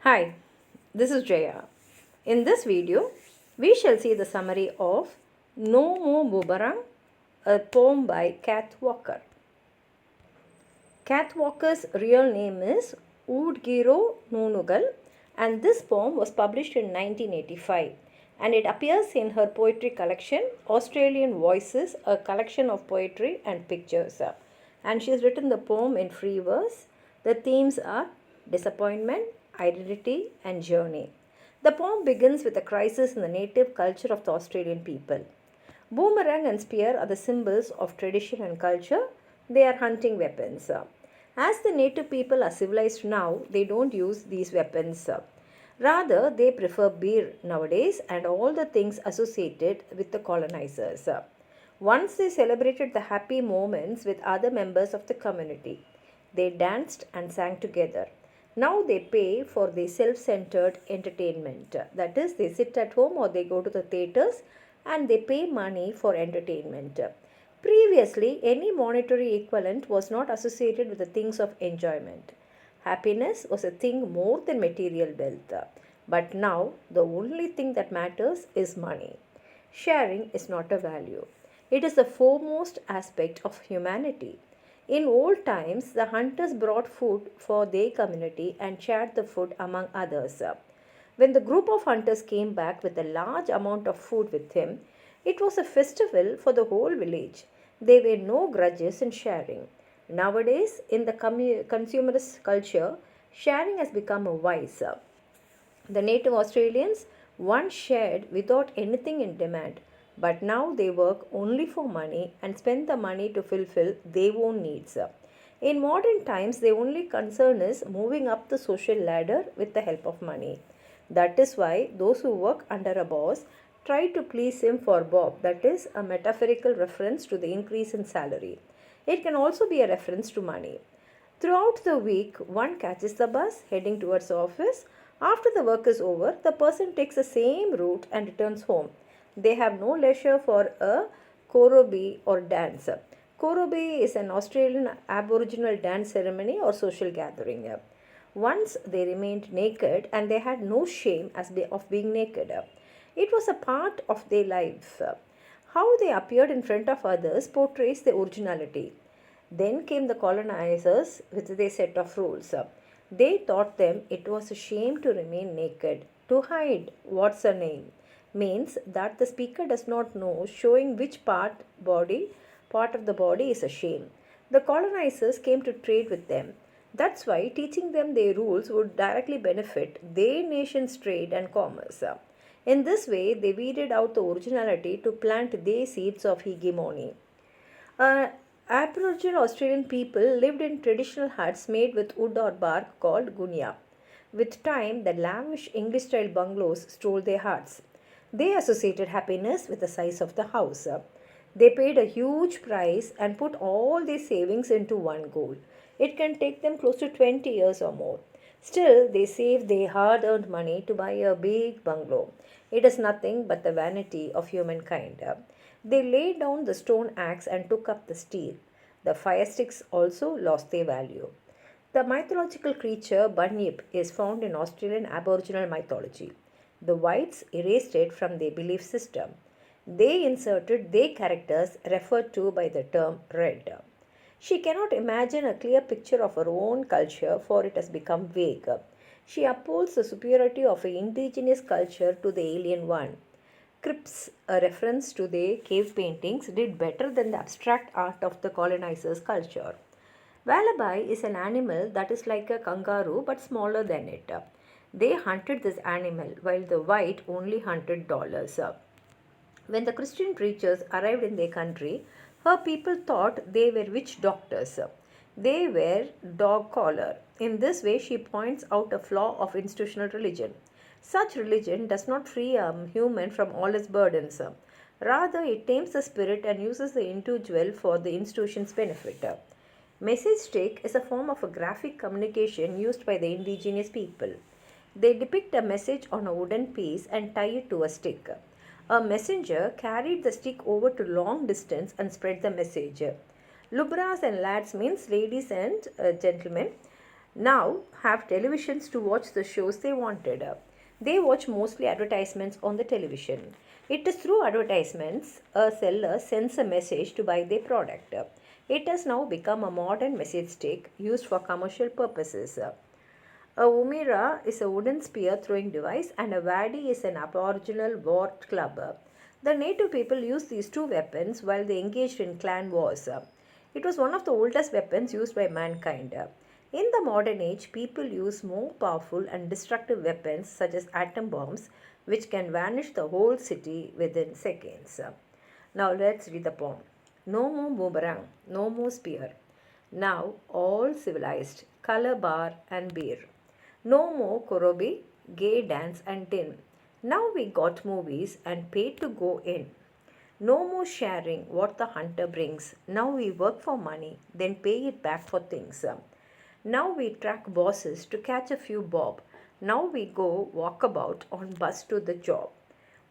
Hi, this is Jaya. In this video, we shall see the summary of No More Boomerang, a poem by Kath Walker. Kath Walker's real name is Oodgeroo Noonuccal, and this poem was published in 1985, and it appears in her poetry collection Australian Voices, a collection of poetry and pictures. And she has written the poem in free verse. The themes are disappointment, identity, and journey. The poem begins with a crisis in the native culture of the Australian people. Boomerang and spear are the symbols of tradition and culture. They are hunting weapons. As the native people are civilized now, they don't use these weapons. Rather, they prefer beer nowadays and all the things associated with the colonizers. Once they celebrated the happy moments with other members of the community. They danced and sang together. Now they pay for the self centered entertainment. That is, they sit at home or they go to the theatres and they pay money for entertainment. Previously, any monetary equivalent was not associated with the things of enjoyment. Happiness was a thing more than material wealth. But now, the only thing that matters is money. Sharing is not a value, it is the foremost aspect of humanity. In old times, the hunters brought food for their community and shared the food among others. When the group of hunters came back with a large amount of food with him, it was a festival for the whole village. There were no grudges in sharing. Nowadays, in the consumerist culture, sharing has become a vice. The native Australians once shared without anything in demand, but now they work only for money and spend the money to fulfill their own needs. In modern times, the only concern is moving up the social ladder with the help of money. That is why those who work under a boss try to please him for Bob. That is a metaphorical reference to the increase in salary. It can also be a reference to money. Throughout the week, one catches the bus heading towards the office. After the work is over, the person takes the same route and returns home. They have no leisure for a korobi or dance. Korobi is an Australian Aboriginal dance ceremony or social gathering. Once they remained naked and they had no shame of being naked. It was a part of their life. How they appeared in front of others portrays their originality. Then came the colonizers with their set of rules. They taught them it was a shame to remain naked. To hide what's a name means that the speaker does not know, showing which part of the body is a shame. The colonizers came to trade with them. That's why teaching them their rules would directly benefit their nation's trade and commerce. In this way, they weeded out the originality to plant their seeds of hegemony. Aboriginal Australian people lived in traditional huts made with wood or bark called gunya. With time, the lavish English style bungalows stole their hearts. They associated happiness with the size of the house. They paid a huge price and put all their savings into one goal. It can take them close to 20 years or more. Still, they save their hard earned money to buy a big bungalow. It is nothing but the vanity of humankind. They laid down the stone axe and took up the steel. The fire sticks also lost their value. The mythological creature Bunyip is found in Australian Aboriginal mythology. The whites erased it from their belief system. They inserted their characters referred to by the term red. She cannot imagine a clear picture of her own culture, for it has become vague. She upholds the superiority of an indigenous culture to the alien one. Crypts, a reference to their cave paintings, did better than the abstract art of the colonizers' culture. Wallaby is an animal that is like a kangaroo but smaller than it. They hunted this animal while the white only hunted dollars. When the Christian preachers arrived in their country, her people thought they were witch doctors. They were dog collar. In this way, she points out a flaw of institutional religion. Such religion does not free a human from all his burdens. Rather, it tames the spirit and uses the individual for the institution's benefit. Message stick is a form of a graphic communication used by the indigenous people. They depict a message on a wooden piece and tie it to a stick. A messenger carried the stick over to long distance and spread the message. Lubras and lads means ladies and gentlemen. now have televisions to watch the shows they wanted. They watch mostly advertisements on the television. It is through advertisements a seller sends a message to buy their product. It has now become a modern message stick used for commercial purposes. A Umira is a wooden spear throwing device and a Wadi is an aboriginal war club. The native people used these two weapons while they engaged in clan wars. It was one of the oldest weapons used by mankind. In the modern age, people use more powerful and destructive weapons such as atom bombs, which can vanish the whole city within seconds. Now let's read the poem. No more boomerang, no more spear. Now all civilized, color bar and beer. No more korobi, gay dance and tin. Now we got movies and paid to go in. No more sharing what the hunter brings. Now we work for money, then pay it back for things. Now we track bosses to catch a few bob. Now we go walkabout on bus to the job.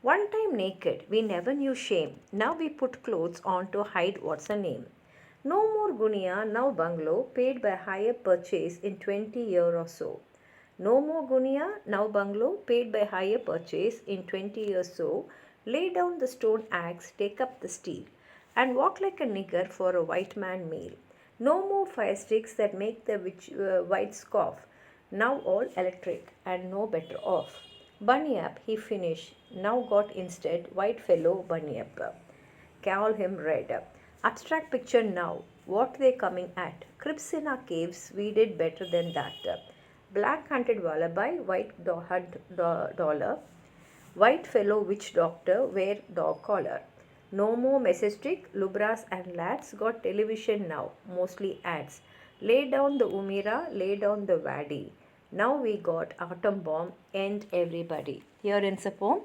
One time naked, we never knew shame. Now we put clothes on to hide what's a name. No more gunia, now bungalow, paid by hire purchase in 20 year or so. No more gunia, now bungalow, paid by hire purchase in 20 years so. Lay down the stone axe, take up the steel, and walk like a nigger for a white man meal. No more fire sticks that make the white scoff. Now all electric and no better off. Bunny up, he finished. Now got instead white fellow bunny up. Call him red. Abstract picture now. What they coming at? Crips in our caves, we did better than that. Black hunted wallaby, white hunt dollar. White fellow witch doctor, wear dog collar. No more message stick, lubras and lads got television now, mostly ads. Lay down the Umira, lay down the Wadi. Now we got atom bomb, end everybody. Here ends a poem.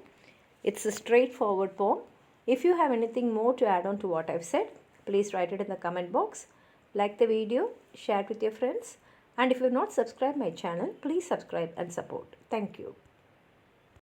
It's a straightforward poem. If you have anything more to add on to what I've said, please write it in the comment box. Like the video, share it with your friends. And if you have not subscribed my channel, please subscribe and support. Thank you.